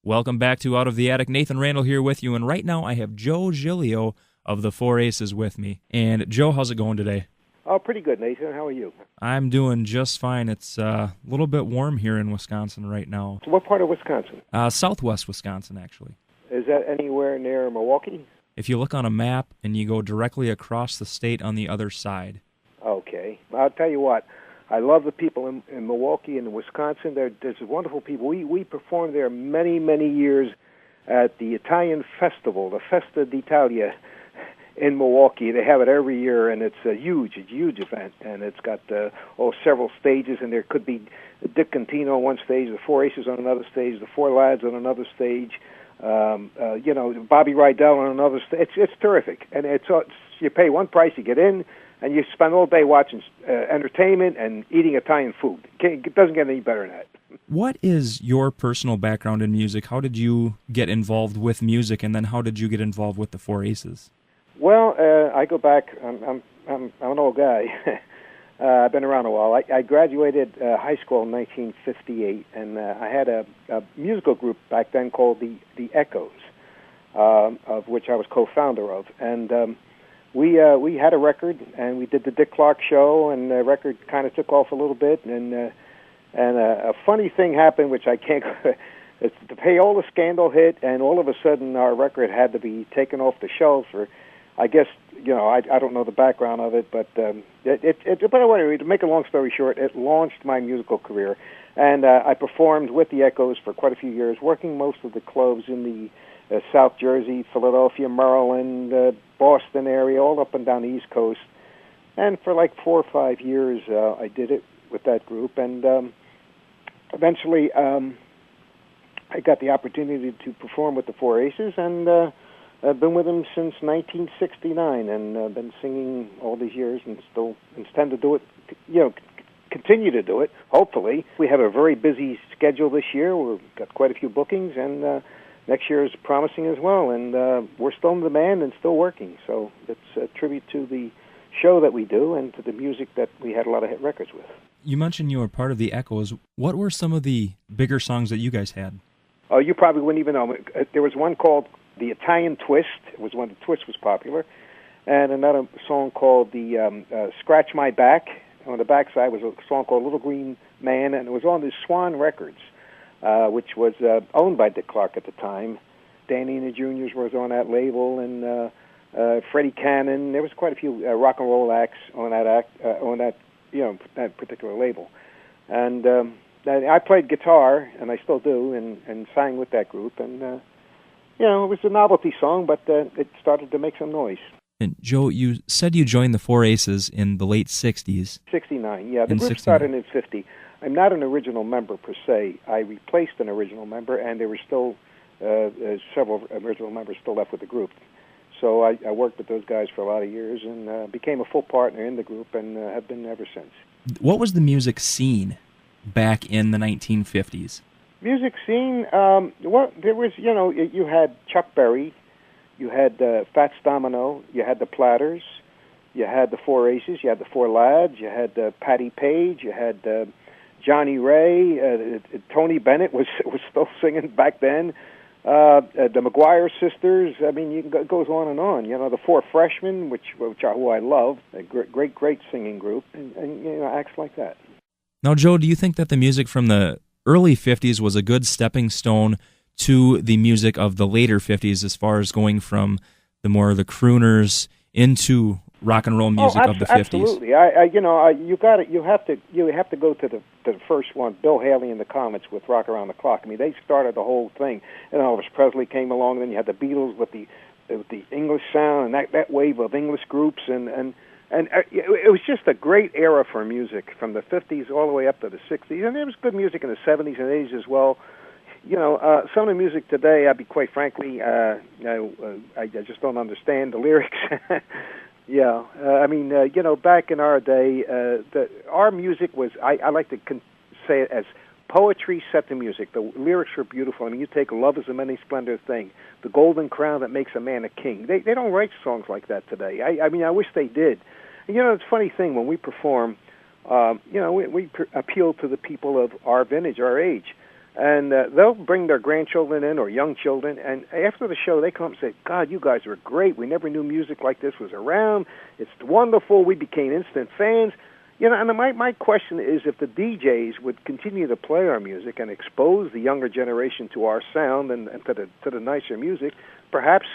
Welcome back to Out of the Attic. Nathan Randall here with you, and right now I have Joe Gilio of the Four Aces with me. And Joe, how's it going today? Oh, pretty good, Nathan. How are you? I'm doing just fine. It's a little bit warm here in Wisconsin right now. So what part of Wisconsin? Southwest Wisconsin, actually. Is that anywhere near Milwaukee? If you look on a map and you go directly across the state on the other side. Okay. I'll tell you what. I love the people in Milwaukee and Wisconsin. There's wonderful people. We performed there many, many years at the Italian Festival, the Festa d'Italia in Milwaukee. They have it every year, and it's a huge event. And it's got several stages, and there could be Dick Contino on one stage, the Four Aces on another stage, the Four Lads on another stage, Bobby Rydell on another stage. It's terrific, and it's you pay one price, you get in, and you spend all day watching entertainment and eating Italian food. It doesn't get any better than that. What is your personal background in music? How did you get involved with music, and then how did you get involved with the Four Aces? Well, I go back. I'm an old guy. I've been around a while. I graduated high school in 1958, and I had a musical group back then called the Echoes, of which I was co-founder of, and we had a record, and we did the Dick Clark show, and the record kind of took off a little bit, and a funny thing happened, which I can't. It's the payola scandal hit, and all of a sudden our record had to be taken off the shelves for, I guess, I don't know the background of it, but but anyway, to make a long story short, it launched my musical career, and I performed with the Echoes for quite a few years, working most of the clubs in the South Jersey, Philadelphia, Maryland, Boston area, all up and down the East Coast, and for like 4 or 5 years I did it with that group, and eventually I got the opportunity to perform with the Four Aces, and I've been with them since 1969, and I've been singing all these years, and still intend to do it. Continue to do it. Hopefully, we have a very busy schedule this year. We've got quite a few bookings, and next year is promising as well. And we're still in demand and still working. So it's a tribute to the show that we do and to the music that we had a lot of hit records with. You mentioned you were part of the Echoes. What were some of the bigger songs that you guys had? Oh, you probably wouldn't even know. There was one called The Italian Twist. It was when the twist was popular. And another song called the Scratch My Back. On the backside was a song called Little Green Man, and it was on the Swan Records, which was owned by Dick Clark at the time. Danny and the Juniors was on that label, and Freddie Cannon. There was quite a few rock and roll acts on that particular label. And I played guitar, and I still do, and sang with that group. And it was a novelty song, but it started to make some noise. And Joe, you said you joined the Four Aces in the late 60s. 69, yeah. The group started in 50. I'm not an original member per se. I replaced an original member, and there were still several original members still left with the group. So I worked with those guys for a lot of years and became a full partner in the group, and have been ever since. What was the music scene back in the 1950s? Music scene, well, there was, you had Chuck Berry, you had Fats Domino, you had the Platters, you had the Four Aces, you had the Four Lads, you had Patty Page, you had Johnny Ray, Tony Bennett was still singing back then, the McGuire Sisters. I mean, it goes on and on. The Four Freshmen, who I love, a great singing group, and acts like that. Now, Joe, do you think that the music from the early 50s was a good stepping stone to the music of the later 50s, as far as going from the crooners into rock and roll music of the 50s? Absolutely. You have to go to the first one, Bill Haley and the Comets with Rock Around the Clock. I mean, they started the whole thing. And Elvis Presley came along. Then you had the Beatles with the English sound and that wave of English groups, and it was just a great era for music from the 50s all the way up to the 60s. And there was good music in the 70s and 80s as well. Some of the music today, I'll be quite frankly, I just don't understand the lyrics. Back in our day, our music was, I like to say it as poetry set to music. The lyrics were beautiful. I mean, you take Love is a Many Splendid Thing, The Golden Crown That Makes a Man a King. They don't write songs like that today. I wish they did. And, it's a funny thing, when we perform, we appeal to the people of our vintage, our age. And they'll bring their grandchildren in or young children, and after the show, they come and say, God, you guys were great. We never knew music like this was around. It's wonderful. We became instant fans. You know, and my question is, if the DJs would continue to play our music and expose the younger generation to our sound and to the nicer music, perhaps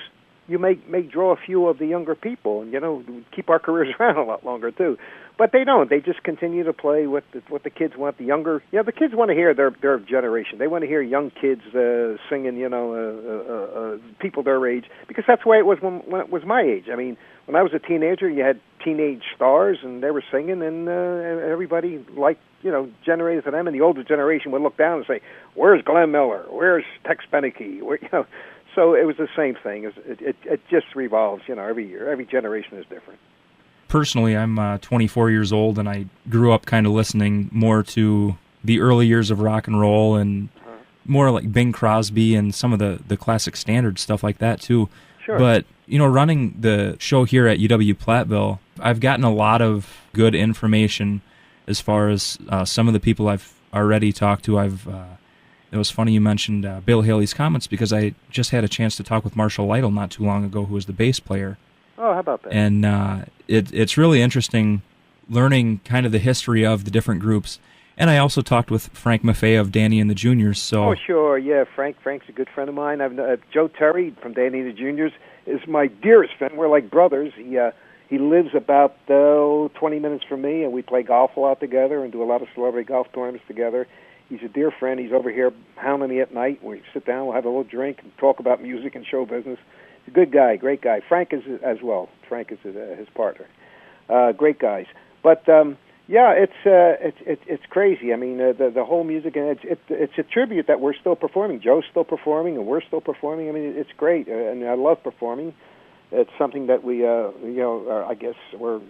you may draw a few of the younger people, and, you know, keep our careers around a lot longer too. But they don't. They just continue to play what the kids want. The younger, the kids want to hear their generation. They want to hear young kids singing, people their age, because that's the way it was when it was my age. I mean, when I was a teenager, you had teenage stars, and they were singing, and everybody liked, generated to them. And the older generation would look down and say, "Where's Glenn Miller? Where's Tex Beneke?" So it was the same thing. It just revolves, every year. Every generation is different. Personally, I'm 24 years old, and I grew up kind of listening more to the early years of rock and roll and more like Bing Crosby and some of the classic standard stuff like that too. Sure. But, running the show here at UW Platteville, I've gotten a lot of good information as far as some of the people I've already talked to. It was funny you mentioned Bill Haley's comments, because I just had a chance to talk with Marshall Lytle not too long ago, who was the bass player. Oh, how about that? And it's really interesting learning kind of the history of the different groups. And I also talked with Frank Maffei of Danny and the Juniors. So. Oh, sure, yeah. Frank's a good friend of mine. Joe Terry from Danny and the Juniors is my dearest friend. We're like brothers. He lives about 20 minutes from me, and we play golf a lot together and do a lot of celebrity golf tournaments together. He's a dear friend. He's over here hounding me at night. We sit down, we'll have a little drink, and talk about music and show business. He's a good guy, great guy. Frank is as well. Frank is his partner. Great guys. But it's crazy. I mean, the whole music, and it's a tribute that we're still performing. Joe's still performing, and we're still performing. I mean, it's great, and I love performing. It's something that we, I guess we're,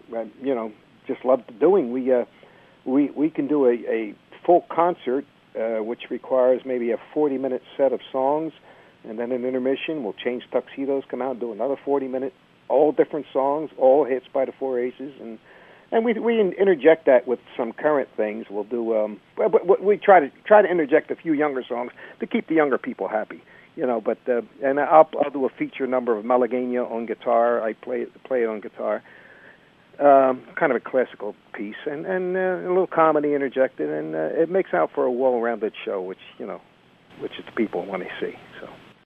just love doing. We can do a full concert, which requires maybe a 40-minute set of songs, and then an intermission. We'll change tuxedos, come out and do another 40-minute, all different songs, all hits by the Four Aces, and we interject that with some current things. We'll do, but we try to interject a few younger songs to keep the younger people happy, But and I'll do a feature number of Malagueña on guitar. I play it on guitar. Kind of a classical piece, and a little comedy interjected, and it makes out for a well-rounded show, which the people want to see. So.